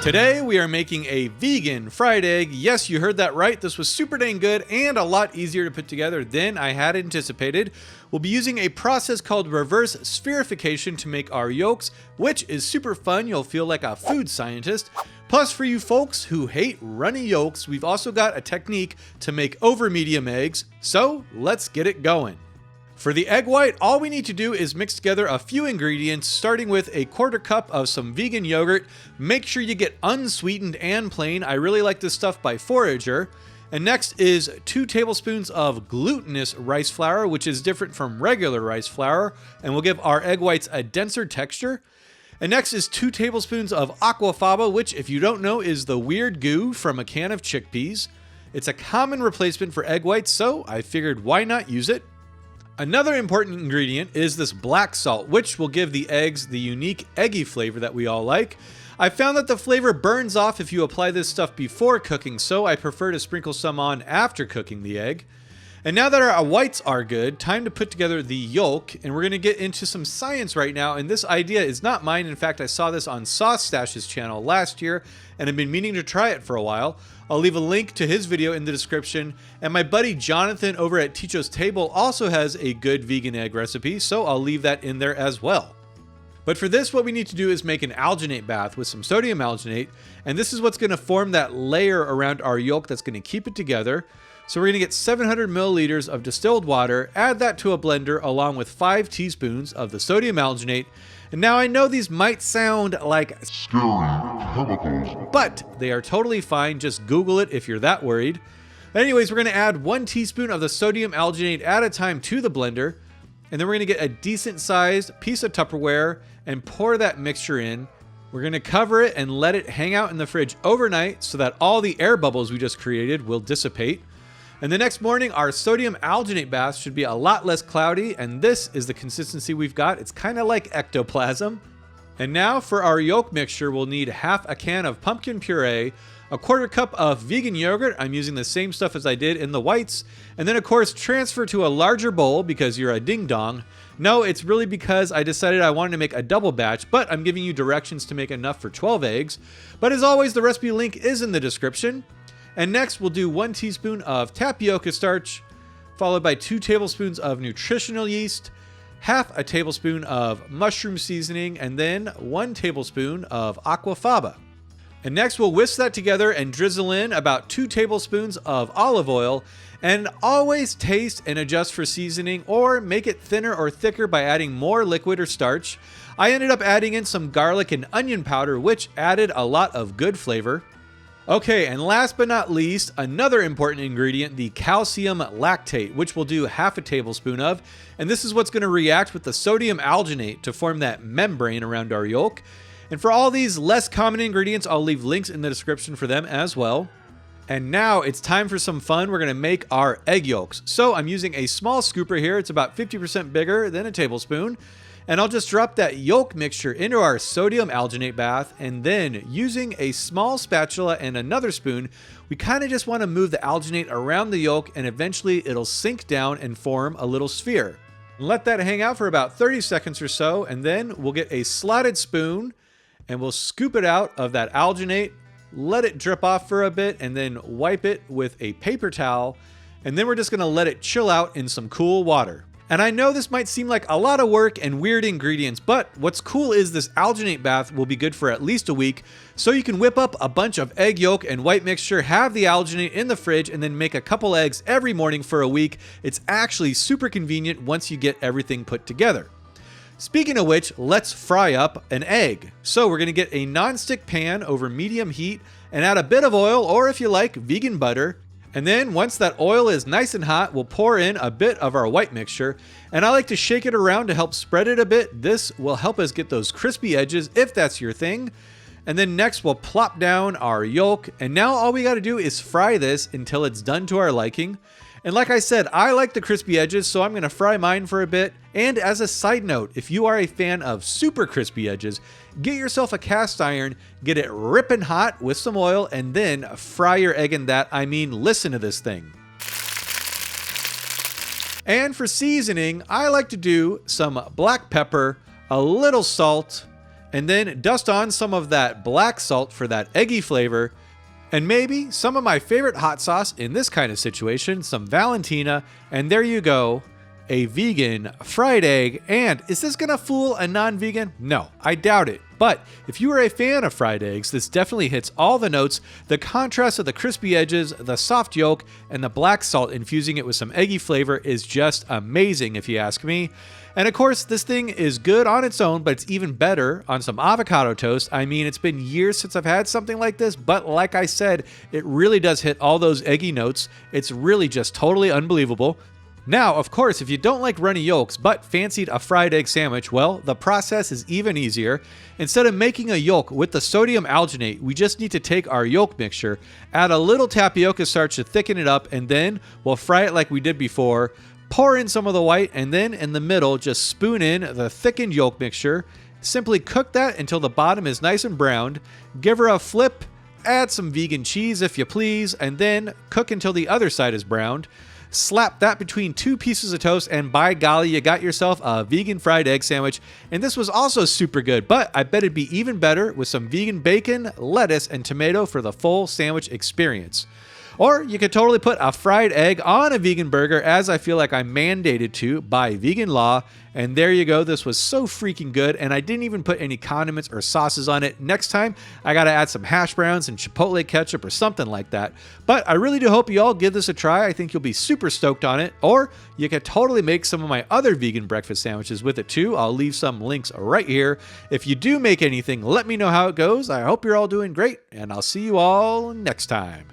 Today we are making a vegan fried egg. Yes, you heard that right. This was super dang good and a lot easier to put together than I had anticipated. We'll be using a process called reverse spherification to make our yolks, which is super fun. You'll feel like a food scientist. Plus, for you folks who hate runny yolks, we've also got a technique to make over medium eggs. So let's get it going. For the egg white, all we need to do is mix together a few ingredients, starting with a 1/4 cup of some vegan yogurt. Make sure you get unsweetened and plain. I really like this stuff by Forager. And next is 2 tablespoons of glutinous rice flour, which is different from regular rice flour, and will give our egg whites a denser texture. And next is 2 tablespoons of aquafaba, which, if you don't know, is the weird goo from a can of chickpeas. It's a common replacement for egg whites, so I figured why not use it. Another important ingredient is this black salt, which will give the eggs the unique eggy flavor that we all like. I found that the flavor burns off if you apply this stuff before cooking, so I prefer to sprinkle some on after cooking the egg. And now that our whites are good, time to put together the yolk, and we're going to get into some science right now, and this idea is not mine. In fact, I saw this on Stache's channel last year, and I've been meaning to try it for a while. I'll leave a link to his video in the description, and my buddy Jonathan over at Ticho's Table also has a good vegan egg recipe, so I'll leave that in there as well. But for this, what we need to do is make an alginate bath with some sodium alginate, and this is what's going to form that layer around our yolk that's going to keep it together. So we're going to get 700 milliliters of distilled water, add that to a blender along with 5 teaspoons of the sodium alginate. And now I know these might sound like scary chemicals, but they are totally fine. Just Google it if you're that worried. Anyways, we're going to add 1 teaspoon of the sodium alginate at a time to the blender. And then we're going to get a decent sized piece of Tupperware and pour that mixture in. We're going to cover it and let it hang out in the fridge overnight so that all the air bubbles we just created will dissipate. And the next morning, our sodium alginate bath should be a lot less cloudy, and this is the consistency we've got. It's kind of like ectoplasm. And now for our yolk mixture, we'll need half a can of pumpkin puree, a 1/4 cup of vegan yogurt. I'm using the same stuff as I did in the whites. And then, of course, transfer to a larger bowl because you're a ding-dong. No, it's really because I decided I wanted to make a double batch, but I'm giving you directions to make enough for 12 eggs. But as always, the recipe link is in the description. And next, we'll do 1 teaspoon of tapioca starch, followed by 2 tablespoons of nutritional yeast, half a tablespoon of mushroom seasoning, and then 1 tablespoon of aquafaba. And next, we'll whisk that together and drizzle in about 2 tablespoons of olive oil. And always taste and adjust for seasoning, or make it thinner or thicker by adding more liquid or starch. I ended up adding in some garlic and onion powder, which added a lot of good flavor. Okay, and last but not least, another important ingredient, the calcium lactate, which we'll do half a tablespoon of. And this is what's going to react with the sodium alginate to form that membrane around our yolk. And for all these less common ingredients, I'll leave links in the description for them as well. And now it's time for some fun. We're going to make our egg yolks. So I'm using a small scooper here. It's about 50% bigger than a tablespoon. And I'll just drop that yolk mixture into our sodium alginate bath, and then using a small spatula and another spoon, we kind of just want to move the alginate around the yolk, and eventually it'll sink down and form a little sphere. Let that hang out for about 30 seconds or so, and then we'll get a slotted spoon and we'll scoop it out of that alginate, let it drip off for a bit, and then wipe it with a paper towel. And then we're just going to let it chill out in some cool water. And I know this might seem like a lot of work and weird ingredients, but what's cool is this alginate bath will be good for at least a week. So you can whip up a bunch of egg yolk and white mixture, have the alginate in the fridge, and then make a couple eggs every morning for a week. It's actually super convenient once you get everything put together. Speaking of which, let's fry up an egg. So we're going to get a nonstick pan over medium heat and add a bit of oil, or if you like, vegan butter. And then once that oil is nice and hot, we'll pour in a bit of our white mixture. And I like to shake it around to help spread it a bit. This will help us get those crispy edges if that's your thing. And then next we'll plop down our yolk. And now all we got to do is fry this until it's done to our liking. And like I said, I like the crispy edges, so I'm going to fry mine for a bit. And as a side note, if you are a fan of super crispy edges, get yourself a cast iron, get it ripping hot with some oil, and then fry your egg in that. I mean, listen to this thing. And for seasoning, I like to do some black pepper, a little salt, and then dust on some of that black salt for that eggy flavor, and maybe some of my favorite hot sauce in this kind of situation, some Valentina, and there you go, a vegan fried egg. And is this gonna fool a non-vegan? No, I doubt it. But if you are a fan of fried eggs, this definitely hits all the notes. The contrast of the crispy edges, the soft yolk, and the black salt infusing it with some eggy flavor is just amazing if you ask me. And of course, this thing is good on its own, but it's even better on some avocado toast. I mean, it's been years since I've had something like this, but like I said, it really does hit all those eggy notes. It's really just totally unbelievable. Now, of course, if you don't like runny yolks but fancied a fried egg sandwich, well, the process is even easier. Instead of making a yolk with the sodium alginate, we just need to take our yolk mixture, add a little tapioca starch to thicken it up, and then we'll fry it like we did before. Pour in some of the white, and then in the middle, just spoon in the thickened yolk mixture. Simply cook that until the bottom is nice and browned. Give her a flip, add some vegan cheese if you please, and then cook until the other side is browned. Slap that between two pieces of toast, and by golly, you got yourself a vegan fried egg sandwich. And this was also super good, but I bet it'd be even better with some vegan bacon, lettuce, and tomato for the full sandwich experience. Or you could totally put a fried egg on a vegan burger, as I feel like I'm mandated to by vegan law. And there you go. This was so freaking good, and I didn't even put any condiments or sauces on it. Next time, I gotta add some hash browns and chipotle ketchup or something like that. But I really do hope you all give this a try. I think you'll be super stoked on it. Or you could totally make some of my other vegan breakfast sandwiches with it too. I'll leave some links right here. If you do make anything, let me know how it goes. I hope you're all doing great, and I'll see you all next time.